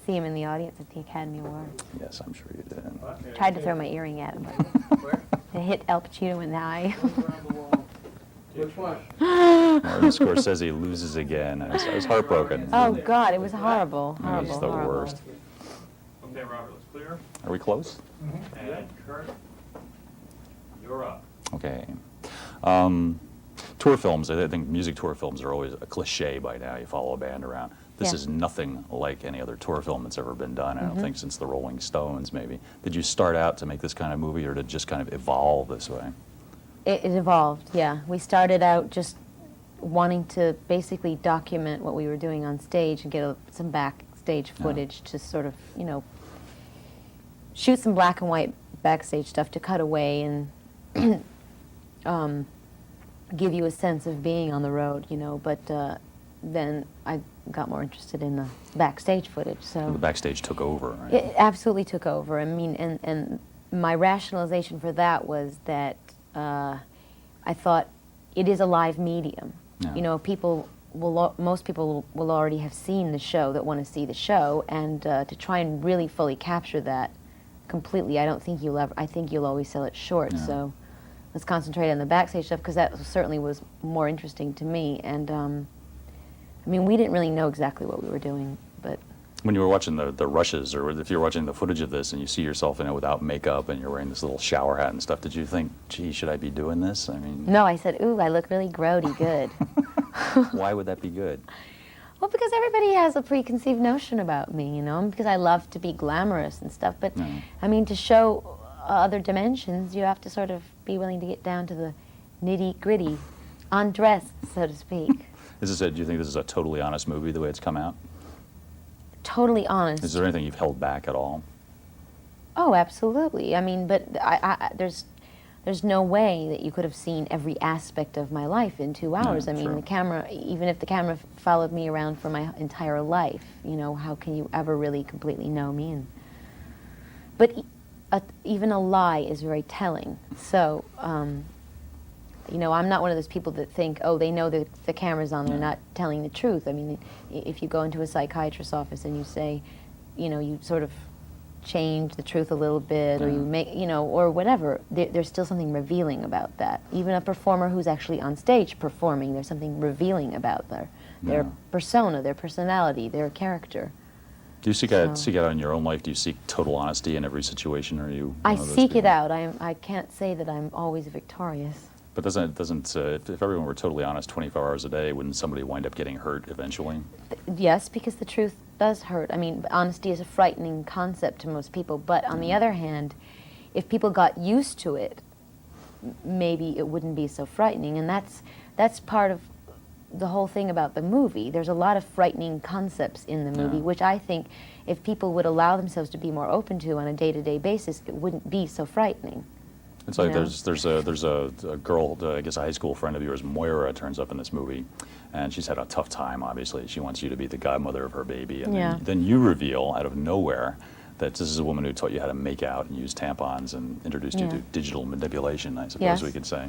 see him in the audience at the Academy Awards. Yes, I'm sure you did. Tried to throw my earring at him, but it hit Al Pacino in the eye. Which one? Martin Scorsese loses again. I was heartbroken. Oh God, it was horrible, It horrible, was the horrible. worst. Okay, Robert, let's clear. Are we close? And Kurt, you're up. Okay. Tour films, I think music tour films are always a cliche by now. You follow a band around. This Yeah. is nothing like any other tour film that's ever been done, I don't think, since the Rolling Stones, maybe. Did you start out to make this kind of movie, or did it just kind of evolve this way? It evolved, yeah. We started out just wanting to basically document what we were doing on stage and get some backstage footage to sort of, you know, shoot some black and white backstage stuff to cut away and give you a sense of being on the road, you know, but then I got more interested in the backstage footage, so. The backstage took over, right? It absolutely took over. I mean, and my rationalization for that was that I thought it is a live medium. Yeah. You know, most people will already have seen the show that want to see the show, and to try and really fully capture that completely, I don't think you'll ever. I think you'll always sell it short. Yeah. So let's concentrate on the backstage stuff, because that certainly was more interesting to me. And I mean, we didn't really know exactly what we were doing, but. When you were watching the rushes, or if you're watching the footage of this and you see yourself in it without makeup and you're wearing this little shower hat and stuff, did you think, gee, should I be doing this? I mean. No, I said, ooh, I look really grody good. Why would that be good? Well, because everybody has a preconceived notion about me, you know, because I love to be glamorous and stuff. But, I mean, to show other dimensions, you have to sort of be willing to get down to the nitty-gritty, undressed, so to speak. Do you think this is a totally honest movie, the way it's come out? Totally honest. Is there anything you've held back at all? Oh, absolutely. I mean, but there's no way that you could have seen every aspect of my life in 2 hours. I mean, true. the camera, even if the camera followed me around for my entire life, you know, how can you ever really completely know me? But even a lie is very telling. So, you know, I'm not one of those people that think, oh, they know that the camera's on, they're not telling the truth. I mean, if you go into a psychiatrist's office and you say, you know, you sort of change the truth a little bit, or you make, you know, or whatever, there's still something revealing about that. Even a performer who's actually on stage performing, there's something revealing about their persona, their personality, their character. Do you seek out in your own life? Do you seek total honesty in every situation? Or are you? I seek it out. I can't say that I'm always victorious. But doesn't if everyone were totally honest 24 hours a day, wouldn't somebody wind up getting hurt eventually? Yes, because the truth does hurt. I mean, honesty is a frightening concept to most people, but on the other hand, if people got used to it, maybe it wouldn't be so frightening. And that's part of the whole thing about the movie. There's a lot of frightening concepts in the movie, which I think if people would allow themselves to be more open to on a day-to-day basis, it wouldn't be so frightening. It's like there's a girl, I guess a high school friend of yours, Moira, turns up in this movie, and she's had a tough time, obviously. She wants you to be the godmother of her baby, and then you reveal out of nowhere that this is a woman who taught you how to make out and use tampons and introduced you to digital manipulation, I suppose we could say.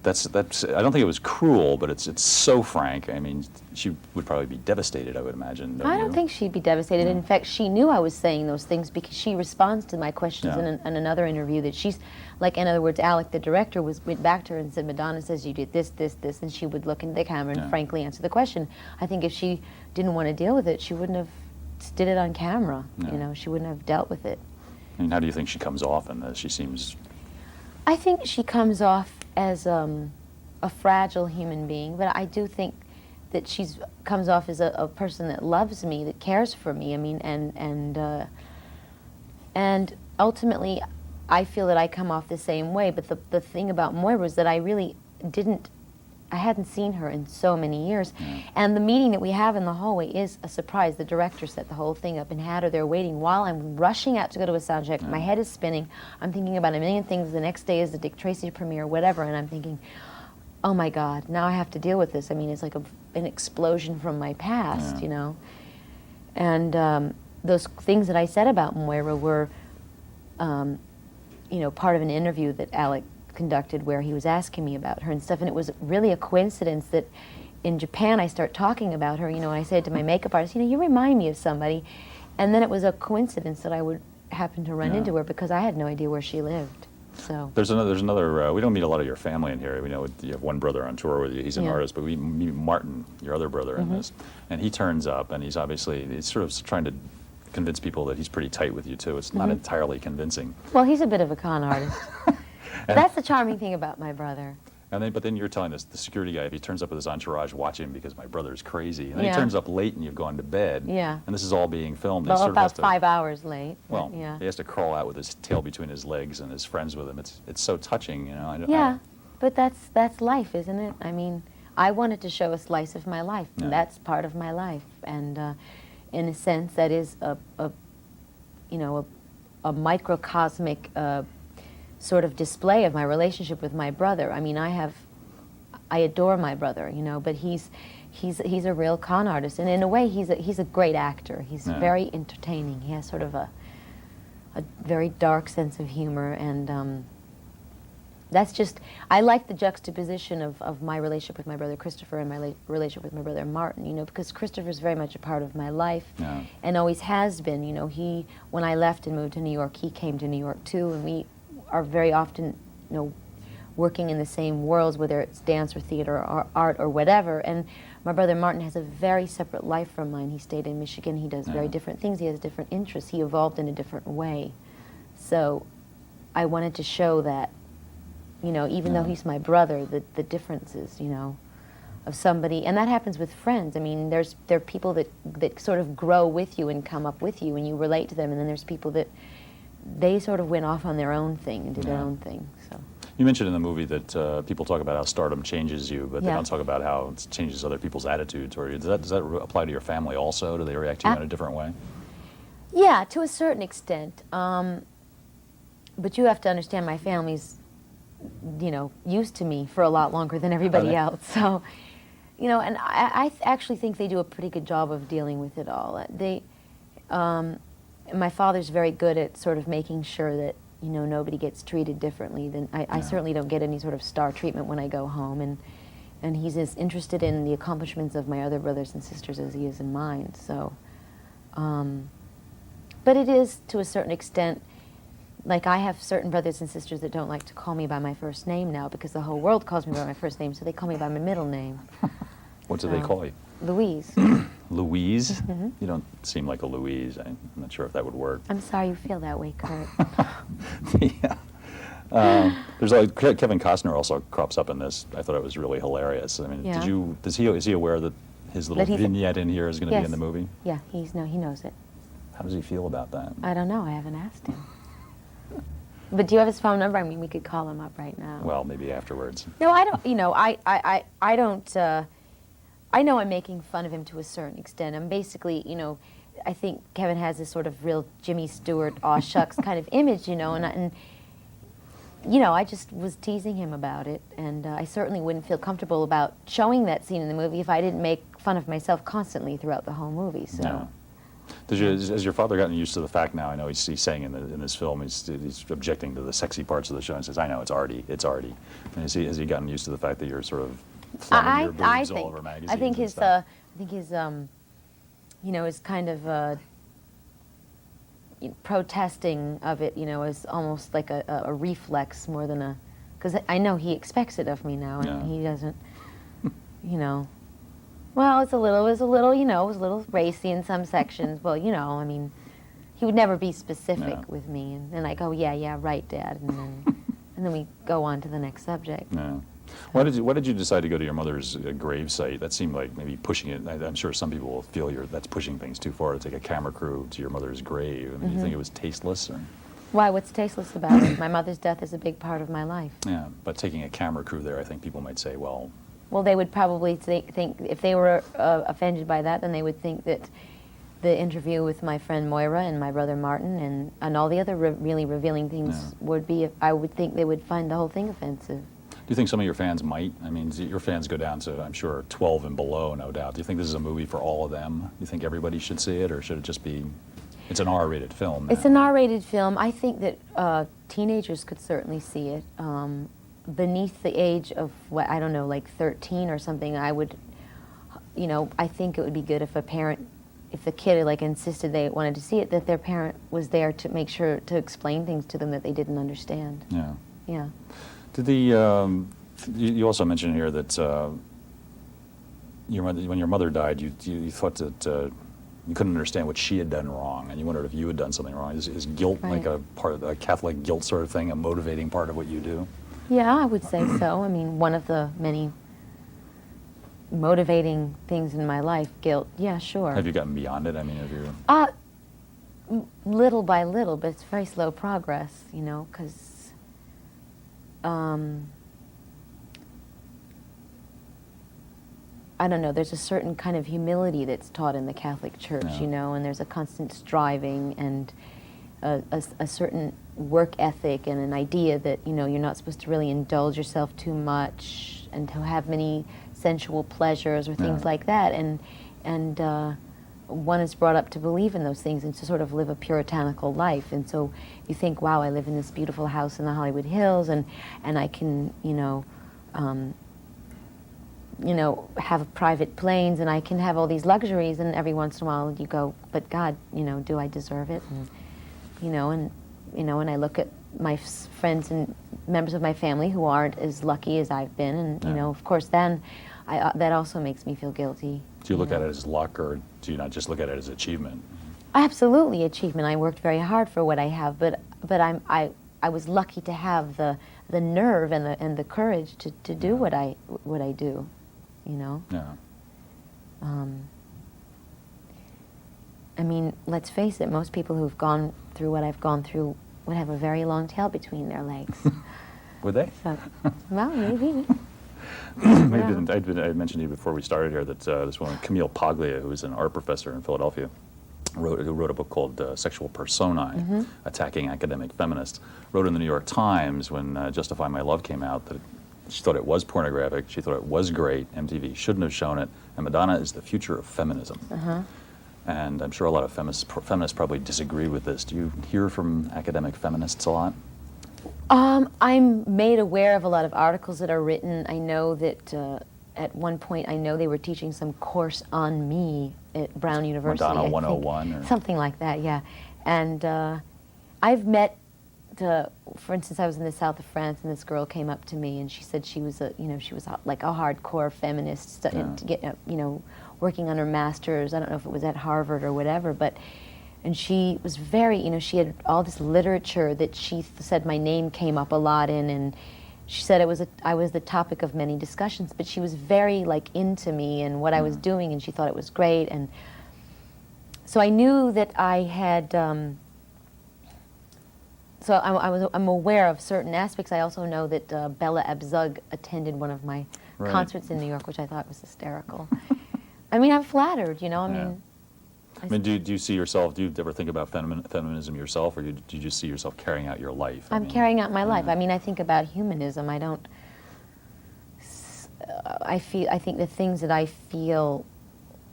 That's I don't think it was cruel, but it's so frank. I mean, she would probably be devastated, I would imagine. I don't think she'd be devastated. In fact, she knew I was saying those things because she responds to my questions in another interview that she's, like, in other words, Alec, the director, went back to her and said, Madonna says you did this, this, this, and she would look into the camera and frankly answer the question. I think if she didn't want to deal with it, she wouldn't have did it on camera. You know, she wouldn't have dealt with it. And how do you think she comes off? And she seems... I think she comes off as a fragile human being, but I do think that she comes off as a person that loves me, that cares for me. I mean, and ultimately, I feel that I come off the same way. But the thing about Moira was that I really I hadn't seen her in so many years. And the meeting that we have in the hallway is a surprise. The director set the whole thing up and had her there waiting while I'm rushing out to go to a sound check. My head is spinning. I'm thinking about a million things. The next day is the Dick Tracy premiere, whatever, and I'm thinking, oh my God, now I have to deal with this. I mean, it's like an explosion from my past, you know? And those things that I said about Moira were, you know, part of an interview that Alec conducted where he was asking me about her and stuff, and it was really a coincidence that in Japan, I start talking about her, and I said to my makeup artist, you remind me of somebody. And then it was a coincidence that I would happen to run into her because I had no idea where she lived. So there's another. We don't meet a lot of your family in here. We know you have one brother on tour with you. He's an artist, but we meet Martin, your other brother, in this, and he turns up, and he's sort of trying to convince people that he's pretty tight with you too. It's not entirely convincing. Well, he's a bit of a con artist. That's the charming thing about my brother. But then you're telling us the security guy, if he turns up with his entourage, watch him because my brother's crazy. And then he turns up late and you've gone to bed. Yeah. And this is all being filmed. Well, He sort of about has to, 5 hours late. Well, yeah. he has to crawl out with his tail between his legs and his friends with him. It's so touching, But that's life, isn't it? I mean, I wanted to show a slice of my life, and that's part of my life. And in a sense, that is a microcosmic sort of display of my relationship with my brother. I mean, I adore my brother, but he's a real con artist, and in a way, he's a great actor. He's very entertaining. He has sort of a very dark sense of humor, and that's just, I like the juxtaposition of my relationship with my brother Christopher and my relationship with my brother Martin, because Christopher's very much a part of my life, and always has been. When I left and moved to New York, he came to New York too, and we are very often, working in the same worlds, whether it's dance or theater or art or whatever. And my brother Martin has a very separate life from mine. He stayed in Michigan. He does very different things. He has different interests. He evolved in a different way. So I wanted to show that, even though he's my brother, the differences, of somebody. And that happens with friends. I mean, there are people that sort of grow with you and come up with you and you relate to them. And then there's people that they sort of went off on their own thing and did their own thing. So. You mentioned in the movie that people talk about how stardom changes you, but they don't talk about how it changes other people's attitudes toward you. Does that apply to your family also? Do they react to you in a different way? Yeah, to a certain extent. But you have to understand my family's, used to me for a lot longer than everybody else. So, and I actually think they do a pretty good job of dealing with it all. My father's very good at sort of making sure that nobody gets treated differently than I certainly don't get any sort of star treatment when I go home, and he's as interested in the accomplishments of my other brothers and sisters as he is in mine. So, but it is to a certain extent, like I have certain brothers and sisters that don't like to call me by my first name now because the whole world calls me by my first name, so they call me by my middle name. What do they call you? Louise. Louise? You don't seem like a Louise. I'm not sure if that would work. I'm sorry you feel that way, Kurt. There's Kevin Costner also crops up in this. I thought it was really hilarious. I mean, is he aware that his little vignette in here is going to be in the movie? Yeah, he knows it. How does he feel about that? I don't know. I haven't asked him. But do you have his phone number? I mean, we could call him up right now. Well, maybe afterwards. No, I don't. I don't. I know I'm making fun of him to a certain extent. I'm basically, I think Kevin has this sort of real Jimmy Stewart, aw shucks kind of image, and I just was teasing him about it, and I certainly wouldn't feel comfortable about showing that scene in the movie if I didn't make fun of myself constantly throughout the whole movie. So. No. Has your father gotten used to the fact now? I know he's saying in this film he's objecting to the sexy parts of the show and says, "I know it's arty." And has he gotten used to the fact that you're sort of flaunting your boobs all over magazines? I think his kind of protesting of it, is almost like a reflex more than a, because I know he expects it of me now, and he doesn't, Well, it was a little racy in some sections. Well, I mean, he would never be specific with me, and then I go, yeah, right, Dad, and then we go on to the next subject. Yeah. Why did you decide to go to your mother's grave site? That seemed like maybe pushing it. I'm sure some people will feel that's pushing things too far to take a camera crew to your mother's grave. I mean, do you think it was tasteless? Or? Why? What's tasteless about it? My mother's death is a big part of my life. Yeah, but taking a camera crew there, I think people might say, well, they would probably think if they were offended by that, then they would think that the interview with my friend Moira and my brother Martin and all the other really revealing things would be, I would think they would find the whole thing offensive. Do you think some of your fans might? I mean, your fans go down to, I'm sure, 12 and below, no doubt. Do you think this is a movie for all of them? Do you think everybody should see it, or should it just be, it's an R-rated film now? It's an R-rated film. I think that teenagers could certainly see it. Beneath the age of, I don't know, like 13 or something, I would you know, I think it would be good if a parent, if the kid like insisted they wanted to see it, that their parent was there to make sure to explain things to them that they didn't understand. Yeah. Yeah. Did the you also mentioned here that your mother, when your mother died, you thought that you couldn't understand what she had done wrong, and you wondered if you had done something wrong. Is guilt like a part of a Catholic guilt sort of thing, a motivating part of what you do? Yeah, I would say so. I mean, one of the many motivating things in my life, guilt. Yeah, sure. Have you gotten beyond it? I mean, have you? Little by little, but it's very slow progress, you know, because I don't know, there's a certain kind of humility that's taught in the Catholic Church, Yeah. you know, and there's a constant striving and a certain work ethic and an idea that, you know, you're not supposed to really indulge yourself too much and to have many sensual pleasures or things Yeah. like that. And one is brought up to believe in those things and to sort of live a puritanical life. And so you think, wow, I live in this beautiful house in the Hollywood Hills, and I can, you know, have private planes, and I can have all these luxuries, and every once in a while you go, but God, you know, do I deserve it? And, and I look at my friends and members of my family who aren't as lucky as I've been, and, you know, of course, then that also makes me feel guilty. Do you look at it as luck, or do you not just look at it as achievement? Absolutely achievement. I worked very hard for what I have, but I was lucky to have the nerve and the courage to do what I do, you know. Yeah. I mean, let's face it, most people who've gone through what I've gone through would have a very long tail between their legs. Would they? So, well, maybe. I mentioned to you before we started here that this woman, Camille Paglia, who is an art professor in Philadelphia, who wrote a book called Sexual Personae, Attacking Academic Feminists, wrote in the New York Times when Justify My Love came out that she thought it was pornographic, she thought it was great, MTV shouldn't have shown it, and Madonna is the future of feminism. And I'm sure a lot of feminists probably disagree with this. Do you hear from academic feminists a lot? I'm made aware of a lot of articles that are written. I know that at one point, I know they were teaching some course on me at Brown University. Madonna I 101? think. Or? Something like that, yeah. And I've met, for instance, I was in the south of France, and this girl came up to me, and she said she was like a hardcore feminist, to get, working on her master's. I don't know if it was at Harvard or whatever, but. And she was very, she had all this literature that she said my name came up a lot in, and she said I was the topic of many discussions, but she was very into me and what I was doing, and she thought it was great. And so I knew that I had, I'm aware of certain aspects. I also know that Bella Abzug attended one of my concerts in New York, which I thought was hysterical. I mean, I'm flattered, I mean, do you see yourself, do you ever think about feminism yourself, or do you just see yourself carrying out your life? I'm carrying out my life. I mean, I think about humanism. I think the things that I feel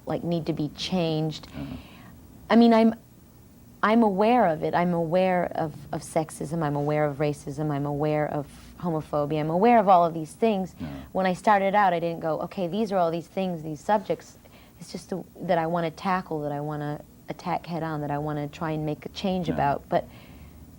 like need to be changed. I mean, I'm aware of it. I'm aware of sexism. I'm aware of racism. I'm aware of homophobia. I'm aware of all of these things. When I started out, I didn't go, okay, these are all these things, these subjects. It's just that I want to tackle, that I want to attack head on, that I want to try and make a change about. But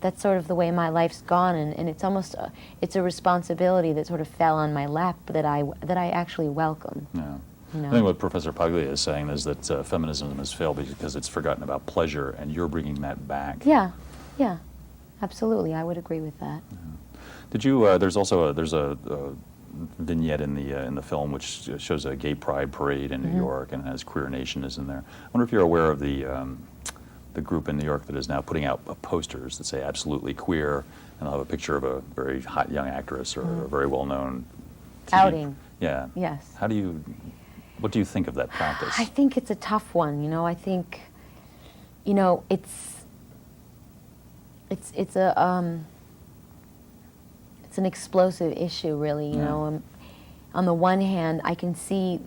that's sort of the way my life's gone, and it's almost it's a responsibility that sort of fell on my lap that I actually welcome. Yeah. I think what Professor Paglia is saying is that feminism has failed because it's forgotten about pleasure, and you're bringing that back. Yeah, absolutely. I would agree with that. Did you? There's a vignette in the film which shows a gay pride parade in New York, and has Queer Nation is in there. I wonder if you're aware of the group in New York that is now putting out posters that say "Absolutely Queer," and they'll have a picture of a very hot young actress or a very well-known TV. Outing. Yeah. Yes. What do you think of that practice? I think it's a tough one. I think, it's an explosive issue, really. On the one hand, I can see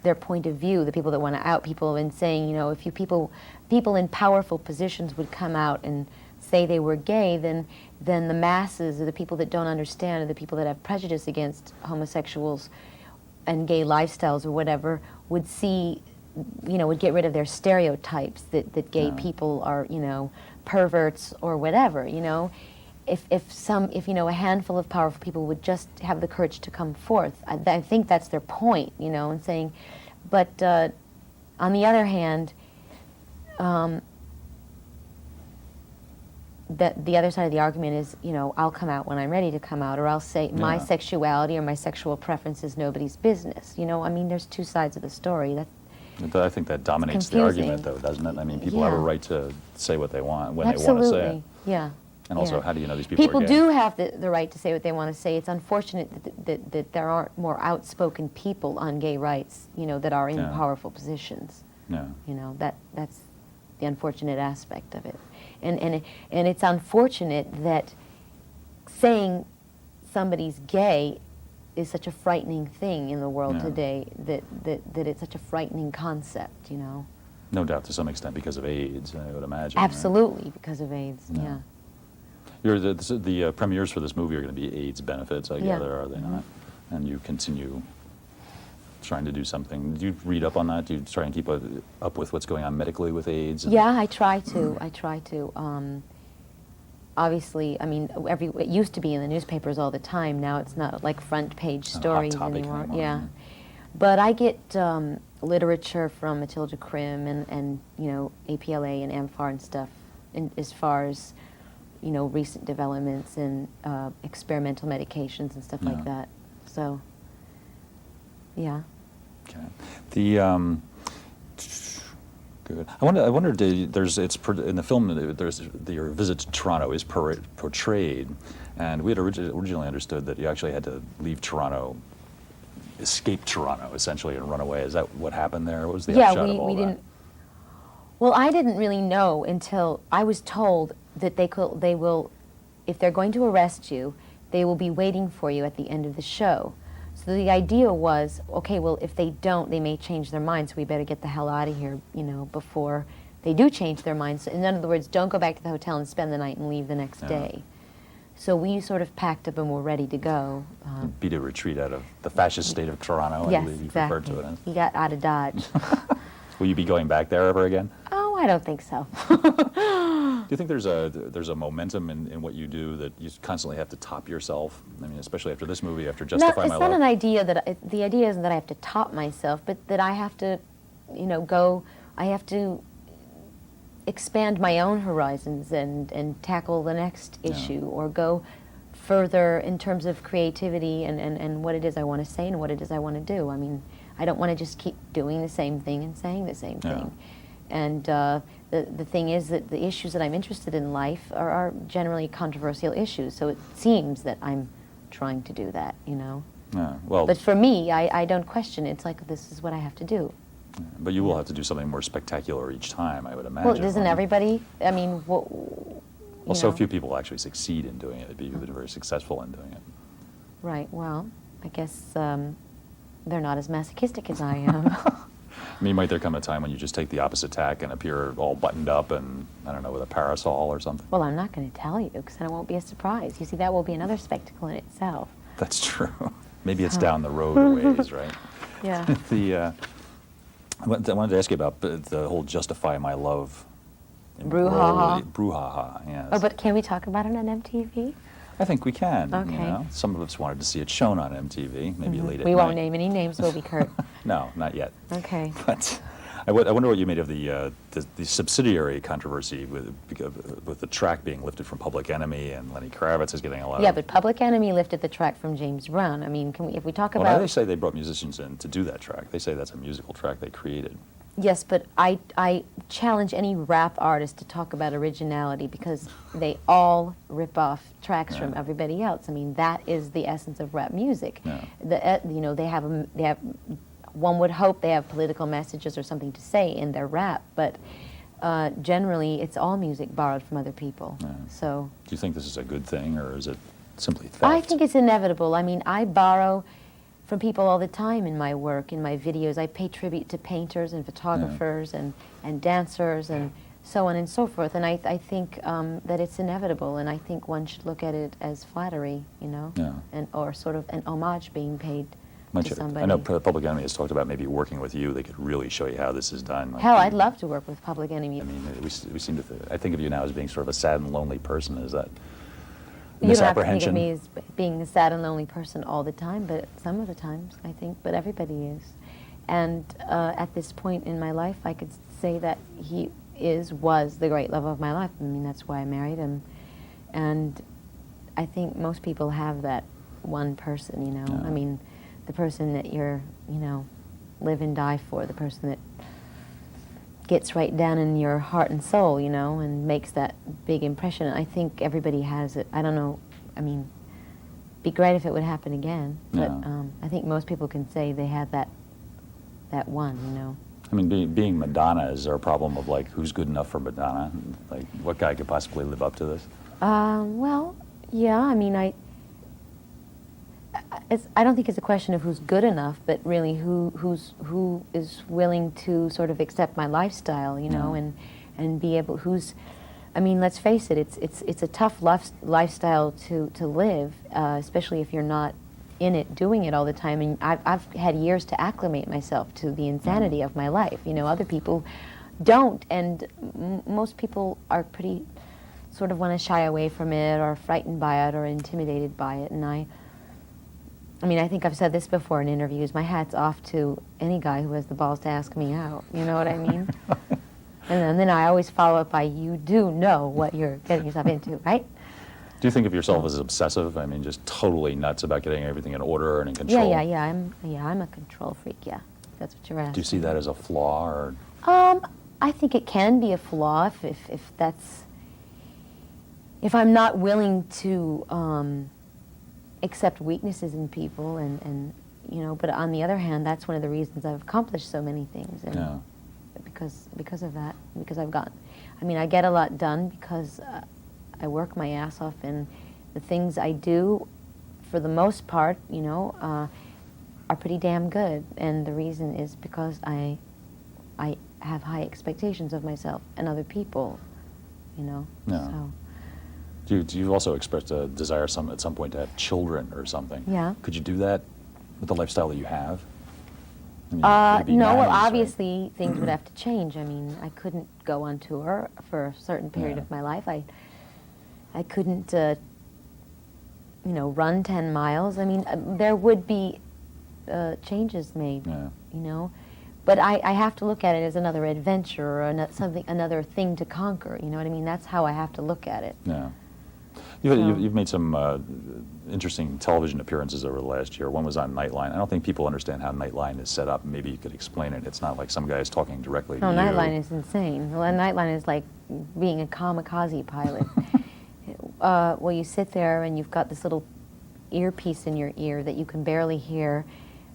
their point of view, the people that want to out people, and saying, if people in powerful positions would come out and say they were gay, then the masses, or the people that don't understand, or the people that have prejudice against homosexuals, and gay lifestyles or whatever would see, would get rid of their stereotypes that gay people are, perverts or whatever, If a handful of powerful people would just have the courage to come forth, I think that's their point, and saying, but on the other hand, that the other side of the argument is, I'll come out when I'm ready to come out, or I'll say my sexuality or my sexual preference is nobody's business. There's two sides of the story. I think that dominates the argument, though, doesn't it? I mean, people have a right to say what they want when they want to say it. Yeah. And also, how do you know these people are gay? People do have the right to say what they want to say. It's unfortunate that there aren't more outspoken people on gay rights, that are in powerful positions. Yeah. That's the unfortunate aspect of it. And it's unfortunate that saying somebody's gay is such a frightening thing in the world today, that it's such a frightening concept, No doubt, to some extent, because of AIDS, I would imagine. Absolutely, right? Because of AIDS, The premieres for this movie are going to be AIDS benefits, I gather, are they not? And you continue trying to do something. Do you read up on that? Do you try and keep up with what's going on medically with AIDS? Yeah, I try to. Obviously, it used to be in the newspapers all the time. Now it's not like front page stories anymore. Yeah. But I get literature from Matilda Krim and APLA and AMFAR and stuff, as far as recent developments and experimental medications and stuff like that. So, yeah. Okay. Good. I wonder. In the film. Your visit to Toronto is portrayed, and we had originally understood that you actually had to leave Toronto, escape Toronto essentially, and run away. Is that what happened there? What was the upshot of all we that? didn't. Well, I didn't really know until I was told that they will, if they're going to arrest you, they will be waiting for you at the end of the show. So the idea was, okay, well, if they don't, they may change their minds, so we better get the hell out of here, before they do change their minds. So in other words, don't go back to the hotel and spend the night and leave the next day. So we sort of packed up and were ready to go. Beat a retreat out of the fascist state of Toronto, yes, I believe you exactly. referred to it as. He got out of Dodge. Will you be going back there ever again? Oh, I don't think so. Do you think there's a momentum in what you do that you constantly have to top yourself? I mean, especially after this movie, after Justify My Love. It's not an idea the idea isn't that I have to top myself, but that I have to, I have to expand my own horizons and tackle the next issue, or go further in terms of creativity and what it is I want to say and what it is I want to do. I mean, I don't want to just keep doing the same thing and saying the same thing. And the thing is that the issues that I'm interested in life are generally controversial issues, so it seems that I'm trying to do that, Yeah, well, But for me, I don't question it. It's like, this is what I have to do. but you will have to do something more spectacular each time, I would imagine. Well, doesn't everybody? I mean, Well, so few people actually succeed in doing it, but you've been very successful in doing it. Right, well, I guess they're not as masochistic as I am. I mean, might there come a time when you just take the opposite tack and appear all buttoned up and, I don't know, with a parasol or something? Well, I'm not going to tell you, because then it won't be a surprise. You see, that will be another spectacle in itself. That's true. Maybe it's down the road a ways, right? Yeah. I wanted to ask you about the whole Justify My Love. Brouhaha. Brouhaha, yes. Oh, but can we talk about it on MTV? I think we can. Okay. Some of us wanted to see it shown on MTV, maybe late at night. We won't name any names, will we, Kurt? No, not yet. Okay. But I wonder what you made of the subsidiary controversy with the track being lifted from Public Enemy, and Lenny Kravitz is getting a lot Yeah, of... but Public Enemy lifted the track from James Brown. I mean, if we talk Well, about... now they say they brought musicians in to do that track. They say that's a musical track they created. Yes, but I challenge any rap artist to talk about originality, because they all rip off tracks from everybody else. I mean, that is the essence of rap music. Yeah. They have one would hope they have political messages or something to say in their rap, but generally it's all music borrowed from other people. Yeah. So. Do you think this is a good thing, or is it simply theft? I think it's inevitable. I mean, I borrow from people all the time in my work, in my videos. I pay tribute to painters and photographers and dancers and so on and so forth. And I think that it's inevitable, and I think one should look at it as flattery, Yeah. or sort of an homage being paid to somebody. I know Public Enemy has talked about maybe working with you. They could really show you how this is done. Like Hell, I'd love to work with Public Enemy. I mean, we seem to. I think of you now as being sort of a sad and lonely person. Is that You don't have to think of misapprehension? me as being a sad and lonely person all the time, but some of the times, I think, but everybody is. And at this point in my life, I could say that he was the great love of my life. I mean, that's why I married him. And I think most people have that one person, you know. Yeah. I mean, the person that you're, you know, live and die for, the person that gets right down in your heart and soul, you know, and makes that big impression. I think everybody has it. I don't know, I mean, be great if it would happen again, but Yeah. I think most people can say they had that one, you know. I mean, being Madonna, is there a problem of like who's good enough for Madonna? Like, what guy could possibly live up to this? Well, yeah, I mean, I don't think it's a question of who's good enough, but really who is willing to sort of accept my lifestyle, you know, Yeah. and be able, I mean, let's face it, it's a tough lifestyle to live, especially if you're not in it, doing it all the time. And I've had years to acclimate myself to the insanity of my life. You know, other people don't, and most people are pretty sort of want to shy away from it, or frightened by it, or intimidated by it. And I mean, I think I've said this before in interviews, my hat's off to any guy who has the balls to ask me out. You know what I mean? And then I always follow up by, you do know what you're getting yourself into, right? Do you think of yourself as obsessive? I mean, just totally nuts about getting everything in order and in control? Yeah. I'm a control freak, yeah. That's what you're asking. Do you see that as a flaw, or? I think it can be a flaw if I'm not willing to accept weaknesses in people, and you know, but on the other hand, that's one of the reasons I've accomplished so many things, and Yeah. because of that, because I get a lot done because I work my ass off, and the things I do, for the most part, you know, are pretty damn good, and the reason is because I have high expectations of myself and other people, you know. Yeah. So. Do you also express a desire at some point to have children or something? Yeah. Could you do that with the lifestyle that you have? I mean, would it be No, well, nice, or- obviously things would have to change. I mean, I couldn't go on tour for a certain period Yeah. of my life. I couldn't, you know, run 10 miles. I mean, there would be changes made, Yeah. you know. But I have to look at it as another adventure, or another thing to conquer. You know what I mean? That's how I have to look at it. Yeah. So- You've made some interesting television appearances over the last year. One was on Nightline. I don't think people understand how Nightline is set up. Maybe you could explain it. It's not like some guy is talking directly to No, you. Nightline is insane. Well, Nightline is like being a kamikaze pilot. Well, you sit there and you've got this little earpiece in your ear that you can barely hear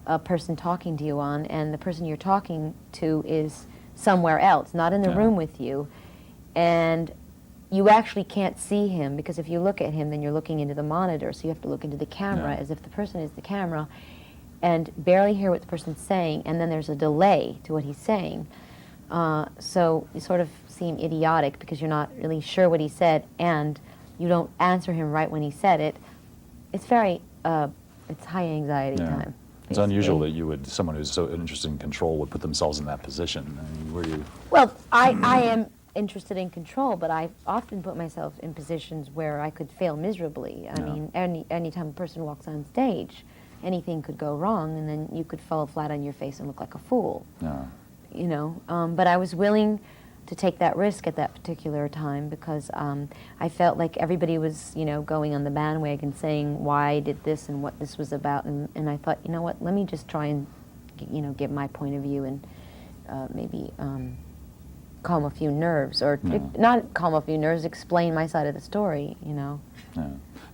a person talking to you on, and the person you're talking to is somewhere else, not in the Yeah. room with you. And you actually can't see him, because if you look at him, then you're looking into the monitor, so you have to look into the camera Yeah. as if the person is the camera, and barely hear what the person's saying, and then there's a delay to what he's saying. So you sort of seem idiotic because you're not really sure what he said, and you don't answer him right when he said it. It's very, it's high anxiety Yeah. time. It's unusual basically. that someone who's so interested in control would put themselves in that position. I mean, were you? Well, I am interested in control, but I often put myself in positions where I could fail miserably. I Yeah. mean, any time a person walks on stage, anything could go wrong, and then you could fall flat on your face and look like a fool. Yeah. You know, but I was willing to take that risk at that particular time because I felt like everybody was, you know, going on the bandwagon saying why I did this and what this was about, and I thought, you know what, let me just try and, you know, give my point of view and maybe calm a few nerves, or Yeah. not calm a few nerves, explain my side of the story, you know. Yeah.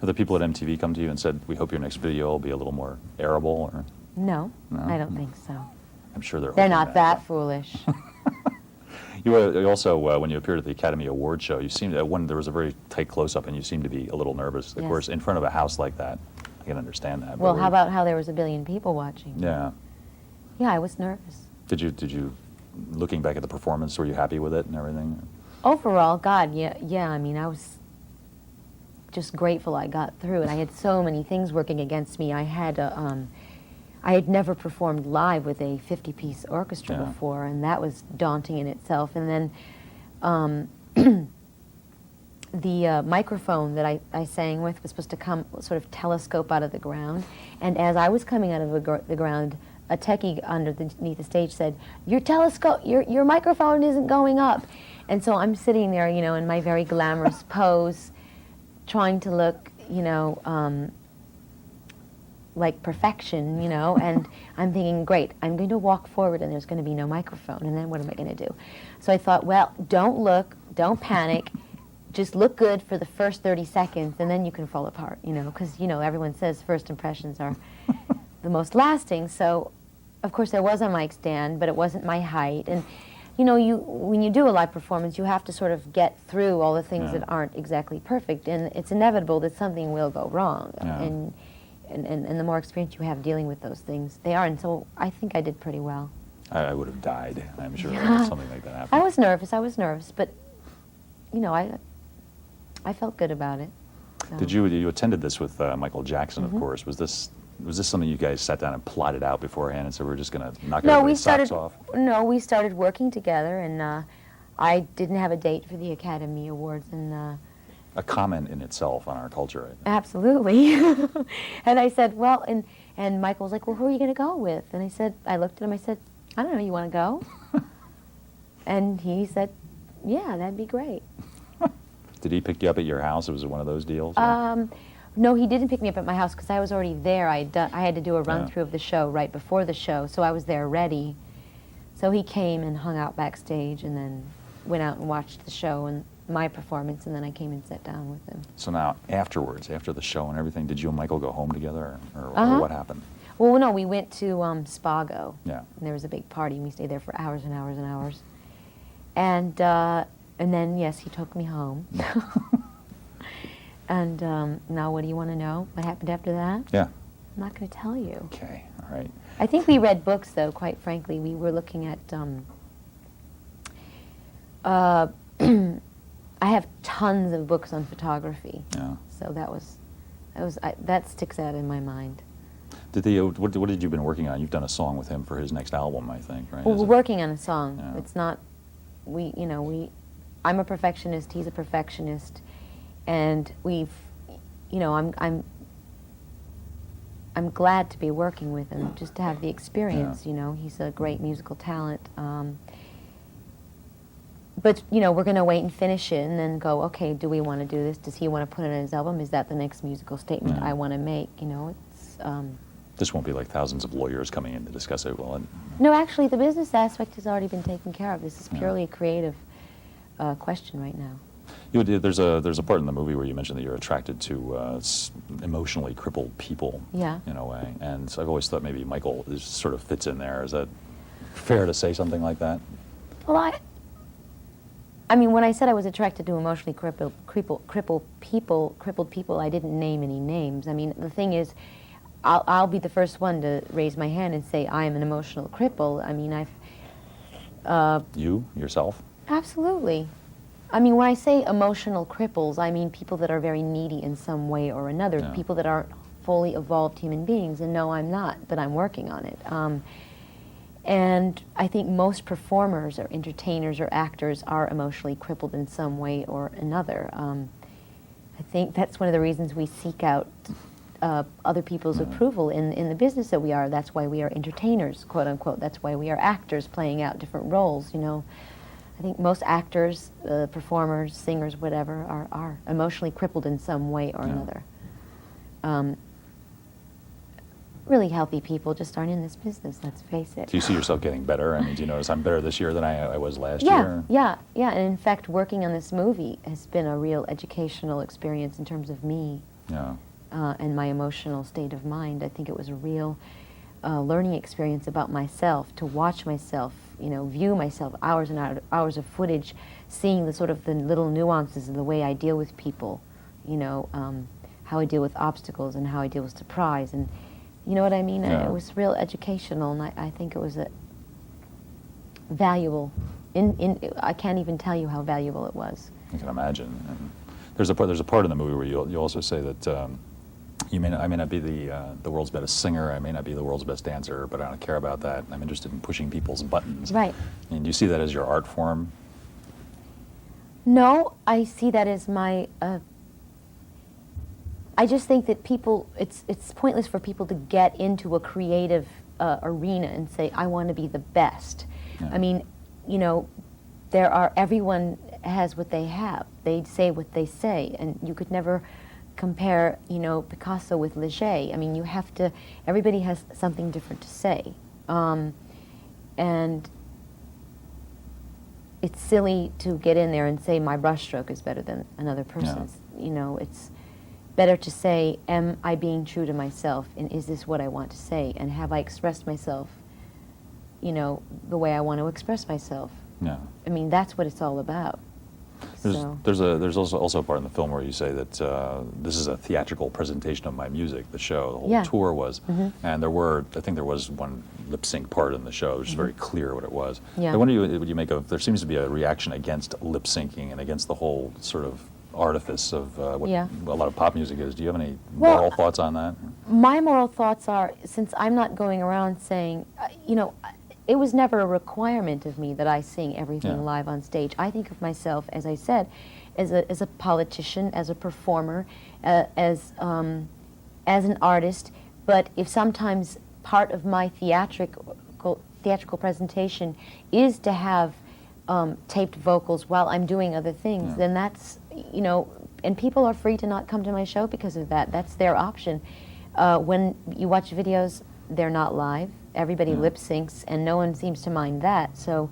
Have the people at MTV come to you and said, "We hope your next video will be a little more arable"? Or No, No? I don't think so. I'm sure they're. They're hoping not that foolish. You also, when you appeared at the Academy Award show, you seemed when there was a very tight close-up, and you seemed to be a little nervous. Of Yes. course, in front of a house like that, I can understand that. but Well, were how you- about how there was 1 billion people watching? Yeah. Yeah, I was nervous. Did you, looking back at the performance, were you happy with it and everything? Overall, God, yeah. I mean, I was just grateful I got through it. I had so many things working against me. I had I had never performed live with a 50-piece orchestra Yeah. before, and that was daunting in itself. And then the microphone that I sang with was supposed to come sort of telescope out of the ground. And as I was coming out of the ground, a techie underneath the stage said, your microphone isn't going up. And so I'm sitting there, you know, in my very glamorous pose, trying to look, you know, like perfection, you know, and I'm thinking, great, I'm going to walk forward and there's going to be no microphone, and then what am I going to do? So I thought, well, don't look, don't panic, just look good for the first 30 seconds, and then you can fall apart, you know, because, you know, everyone says first impressions are the most lasting. So, of course, there was a mic stand, but it wasn't my height, and, you know, when you do a live performance, you have to sort of get through all the things that aren't exactly perfect, and it's inevitable that something will go wrong, and the more experience you have dealing with those things, they are. And so I think I did pretty well. I would have died, I'm sure, if something like that happened. I was nervous, but, you know, I felt good about it. So. Did you attended this with Michael Jackson, of course. Was this something you guys sat down and plotted out beforehand and said, we're just going to knock everybody's socks off? No, we started working together, and I didn't have a date for the Academy Awards, and A comment in itself on our culture, I think. Absolutely. And I said, well, and Michael was like, well, who are you going to go with? And I looked at him, I said, I don't know, you want to go? And he said, yeah, that'd be great. Did he pick you up at your house? Was it one of those deals? No, he didn't pick me up at my house because I was already there. I had to do a run-through of the show right before the show, so I was there ready. So he came and hung out backstage and then went out and watched the show and my performance, and then I came and sat down with him. So now, afterwards, after the show and everything, did you and Michael go home together, or what happened? Well, no, we went to Spago. Yeah. And there was a big party, and we stayed there for hours and hours and hours. And then, yes, he took me home. And now what do you want to know? What happened after that? Yeah. I'm not going to tell you. Okay, all right. I think we read books, though, quite frankly. We were looking at... I have tons of books on photography. Yeah. So that sticks out in my mind. What did you been working on? You've done a song with him for his next album, I think, right? Well, we're working on a song. Yeah. It's not, I'm a perfectionist, he's a perfectionist, and I'm glad to be working with him, just to have the experience, you know. He's a great musical talent. But, you know, we're going to wait and finish it and then go, okay, do we want to do this? Does he want to put it on his album? Is that the next musical statement I want to make? You know, it's... This won't be like thousands of lawyers coming in to discuss it, will it? No, actually, the business aspect has already been taken care of. This is purely a creative question right now. There's a part in the movie where you mentioned that you're attracted to emotionally crippled people, in a way. And so I've always thought maybe Michael sort of fits in there. Is that fair to say something like that? Well, I mean, when I said I was attracted to emotionally crippled people, I didn't name any names. I mean, the thing is, I'll be the first one to raise my hand and say I am an emotional cripple. I mean, You, yourself? Absolutely. I mean, when I say emotional cripples, I mean people that are very needy in some way or another, people that aren't fully evolved human beings. And no, I'm not, but I'm working on it. And I think most performers or entertainers or actors are emotionally crippled in some way or another. I think that's one of the reasons we seek out other people's approval in the business that we are. That's why we are entertainers, quote unquote. That's why we are actors playing out different roles, you know. I think most actors, performers, singers, whatever, are emotionally crippled in some way or another. Really healthy people just aren't in this business, let's face it. Do you see yourself getting better? I mean, do you notice I'm better this year than I was last year? Yeah. And in fact, working on this movie has been a real educational experience in terms of me and my emotional state of mind. I think it was a real learning experience about myself, to watch myself, you know, view myself, hours and hours of footage, seeing the sort of the little nuances of the way I deal with people, you know, how I deal with obstacles and how I deal with surprise, and you know what I mean? It was real educational, and I think it was valuable. I can't even tell you how valuable it was. I can imagine. And there's a part in the movie where you also say that I may not be the world's best singer. I may not be the world's best dancer, but I don't care about that. I'm interested in pushing people's buttons. Right. And do you see that as your art form? No, I see that as my. I just think that people, it's pointless for people to get into a creative arena and say, I want to be the best. Yeah. I mean, you know, everyone has what they have. They say what they say, and you could never compare, you know, Picasso with Leger. I mean, you have to, everybody has something different to say. And it's silly to get in there and say my brushstroke is better than another person's. You know, it's better to say, am I being true to myself, and is this what I want to say, and have I expressed myself, you know, the way I want to express myself? Yeah. I mean, that's what it's all about. So. There's also a part in the film where you say that this is a theatrical presentation of my music, the show, the whole tour was. And I think there was one lip sync part in the show, which is very clear what it was. Yeah. I wonder what you make of, there seems to be a reaction against lip syncing and against the whole sort of artifice of what a lot of pop music is. Do you have any moral thoughts on that? My moral thoughts are, since I'm not going around saying, you know, it was never a requirement of me that I sing everything live on stage. I think of myself, as I said, as a politician, as a performer, as an artist. But if sometimes part of my theatrical presentation is to have taped vocals while I'm doing other things, then that's, you know, and people are free to not come to my show because of that. That's their option. When you watch videos, they're not live. Everybody lip syncs, and no one seems to mind that. So,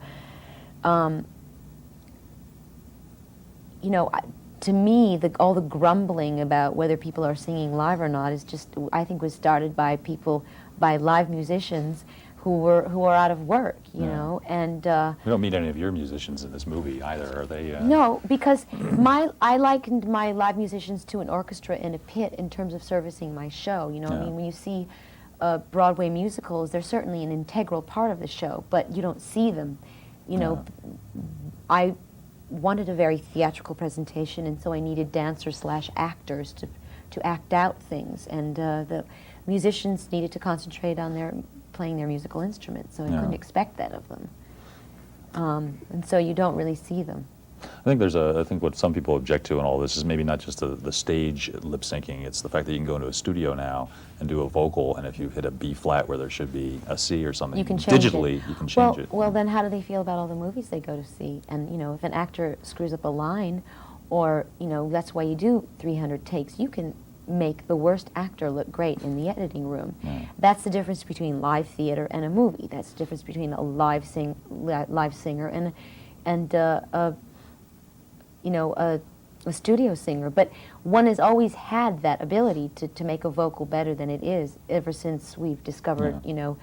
you know, to me, all the grumbling about whether people are singing live or not is just, I think, was started by live musicians who are out of work, you know, and We don't meet any of your musicians in this movie either, are they? No, because I likened my live musicians to an orchestra in a pit in terms of servicing my show. You know, I mean, when you see Broadway musicals, they're certainly an integral part of the show, but you don't see them. You know, I wanted a very theatrical presentation, and so I needed dancers/actors to act out things, and the musicians needed to concentrate on playing their musical instruments, so I couldn't expect that of them. And so you don't really see them. I think what some people object to in all this is maybe not just the stage lip syncing, it's the fact that you can go into a studio now and do a vocal, and if you hit a B flat where there should be a C or something, You can change digitally it. you can change it. Well, then how do they feel about all the movies they go to see? And, you know, if an actor screws up a line, or, you know, that's why you do 300 takes, you can make the worst actor look great in the editing room. That's the difference between live theater and a movie. That's the difference between a live singer and you know, a studio singer. But one has always had that ability to make a vocal better than it is ever since we've discovered, you know,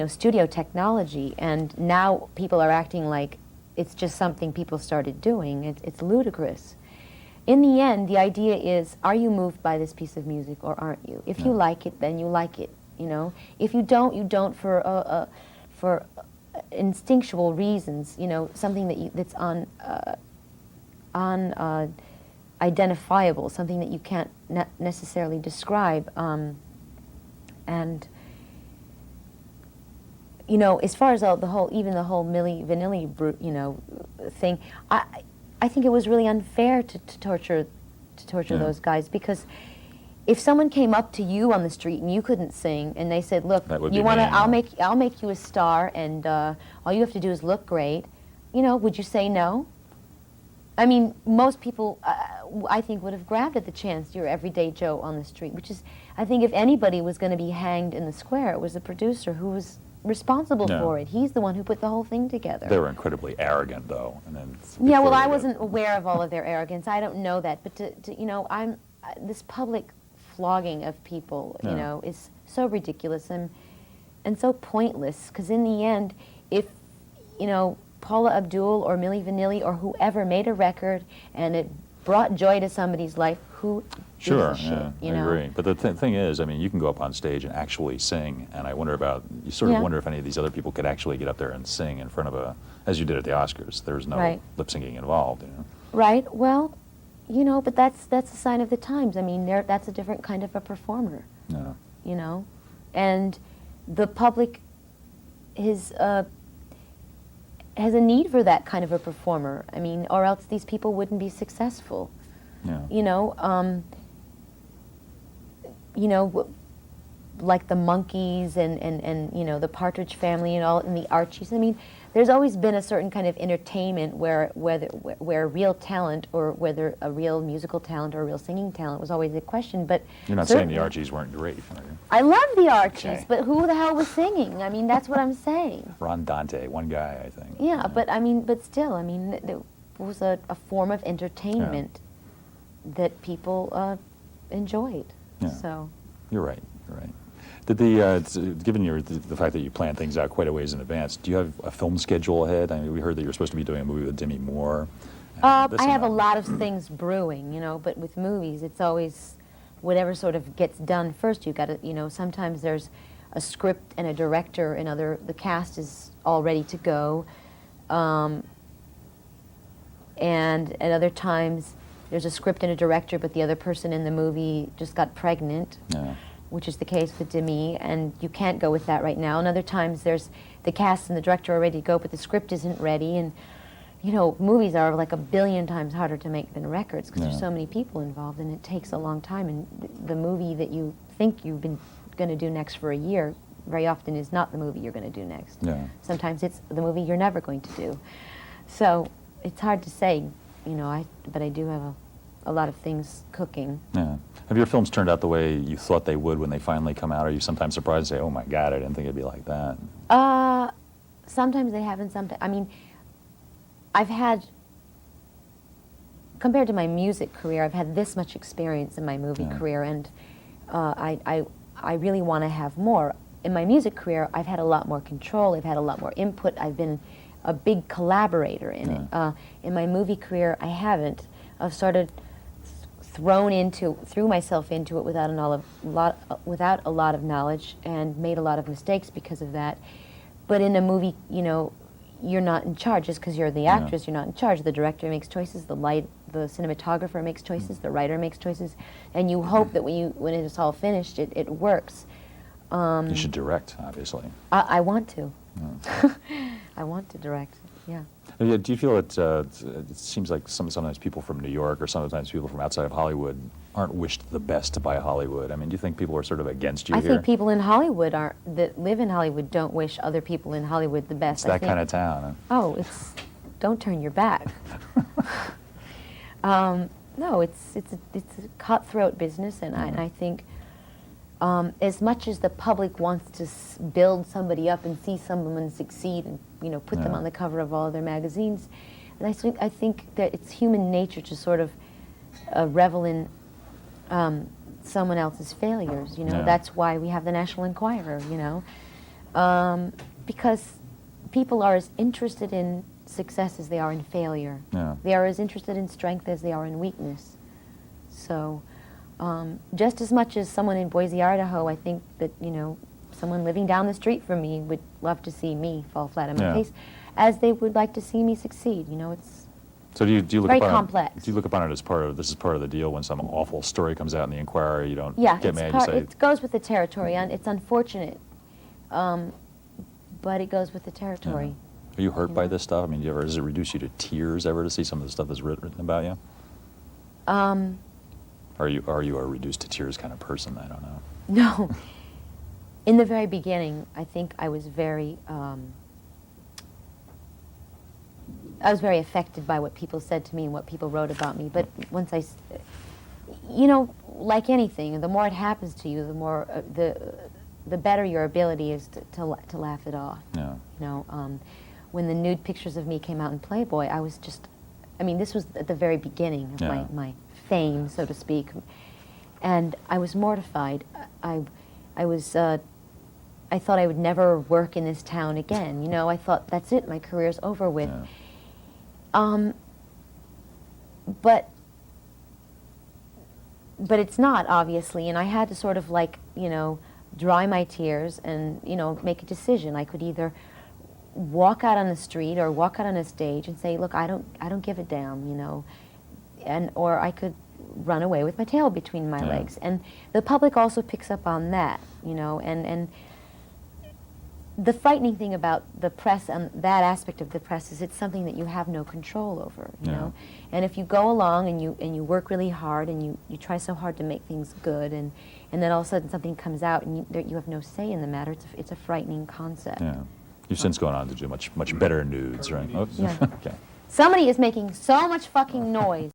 studio technology. And now people are acting like it's just something people started doing. It's ludicrous. In the end, the idea is, are you moved by this piece of music or aren't you? If you like it, then you like it, you know. If you don't for instinctual reasons, you know, something that's identifiable, something that you can't necessarily describe. And, you know, as far as even the whole Milli Vanilli, you know, thing, I think it was really unfair to torture those guys, because if someone came up to you on the street and you couldn't sing, and they said, "Look, you want to? I'll make you a star, and all you have to do is look great," you know, would you say no? I mean, most people, I think, would have grabbed at the chance. You're everyday Joe on the street, which is, I think, if anybody was going to be hanged in the square, it was the producer who was responsible for it. He's the one who put the whole thing together. They were incredibly arrogant, though. And then yeah, well, I wasn't aware of all of their arrogance. I don't know that, but to you know, this public flogging of people, you know, is so ridiculous and so pointless. Because in the end, if you know, Paula Abdul or Milli Vanilli or whoever made a record and it brought joy to somebody's life, who gives a shit, you know? I agree. But the thing is, I mean, you can go up on stage and actually sing, and I wonder about, you sort of wonder if any of these other people could actually get up there and sing in front of as you did at the Oscars. There was no lip syncing involved, you know? Right. Well, you know, but that's a sign of the times. I mean, that's a different kind of a performer, Yeah. you know, and the public has a need for that kind of a performer. I mean, or else these people wouldn't be successful. Yeah. You know, like the Monkees and you know, the Partridge Family and the Archies. I mean, there's always been a certain kind of entertainment where real talent, or whether a real musical talent or a real singing talent, was always a question. But You're not saying the Archies weren't great, are you? I love the Archies, Okay. but who the hell was singing? I mean, that's what I'm saying. Ron Dante, one guy, I think. Yeah, but I mean, but still, I mean, it was a form of entertainment that people enjoyed. Yeah. So. You're right. You're right. Did given the fact that you plan things out quite a ways in advance, do you have a film schedule ahead? I mean, we heard that you're supposed to be doing a movie with Demi Moore. I have a lot of things brewing, you know, but with movies, it's always whatever sort of gets done first. You got to, you know, sometimes there's a script and a director, and the cast is all ready to go, and at other times there's a script and a director, but the other person in the movie just got pregnant. Yeah. Which is the case with Demi, and you can't go with that right now. And other times there's the cast and the director are ready to go, but the script isn't ready. And, you know, movies are like 1 billion times harder to make than records, because there's so many people involved, and it takes a long time. And the movie that you think you've been going to do next for a year very often is not the movie you're going to do next. Yeah. Sometimes it's the movie you're never going to do. So it's hard to say, you know, but I do have a lot of things cooking. Yeah. Have your films turned out the way you thought they would when they finally come out? Are you sometimes surprised and say, oh my God, I didn't think it'd be like that? Sometimes they haven't, sometimes, I mean, I've had, compared to my music career, I've had this much experience in my movie career, and I really want to have more. In my music career, I've had a lot more control, I've had a lot more input, I've been a big collaborator in it. In my movie career, I haven't. I've started threw myself into it without a lot of knowledge, and made a lot of mistakes because of that. But in a movie, you know, you're not in charge. Just because you're the actress, you're not in charge. The director makes choices, the cinematographer makes choices, the writer makes choices, and you hope that when it's all finished, it works. You should direct, obviously. I want to. I want to direct, yeah. Do you feel that it seems like sometimes people from New York, or sometimes people from outside of Hollywood, aren't wished the best by Hollywood? I mean, do you think people are sort of against you here? I think people in Hollywood that live in Hollywood don't wish other people in Hollywood the best. It's that kind of town. Huh? Oh, don't turn your back. No, it's a cutthroat business, and I think as much as the public wants to build somebody up and see someone succeed and, you know, put them on the cover of all their magazines, and I think that it's human nature to sort of revel in someone else's failures. You know, that's why we have the National Enquirer. You know, because people are as interested in success as they are in failure. Yeah. They are as interested in strength as they are in weakness. So. Just as much as someone in Boise, Idaho, I think that, you know, someone living down the street from me would love to see me fall flat on my face, as they would like to see me succeed. You know, it's so do you look very upon complex. Do you look upon it as this is part of the deal? When some awful story comes out in the Enquirer, you don't get mad. You say it goes with the territory, and it's unfortunate, but it goes with the territory. Are you hurt by this stuff? I mean, does it reduce you to tears ever to see some of the stuff that's written about you? Are you a reduced to tears kind of person? I don't know. No. In the very beginning, I think I was very affected by what people said to me and what people wrote about me. But once you know, like anything, the more it happens to you, the more the better your ability is to laugh it off. Yeah. You know, when the nude pictures of me came out in Playboy, I was just, I mean, this was at the very beginning of my fame, so to speak, and I was mortified. I thought I would never work in this town again. You know, I thought, that's it, my career's over with. Yeah. But it's not, obviously, and I had to sort of, like, you know, dry my tears and, you know, make a decision. I could either walk out on the street or walk out on a stage and say, look, I don't give a damn, you know. or I could run away with my tail between my Yeah. legs. And the public also picks up on that, you know, and the frightening thing about the press and that aspect of the press is it's something that you have no control over, you Yeah. know. And if you go along and you work really hard and you try so hard to make things good, and then all of a sudden something comes out and you have no say in the matter, it's a frightening concept. Yeah. You've since gone on to do much better nudes, right? Oops. Yeah. Okay. Somebody is making so much fucking noise.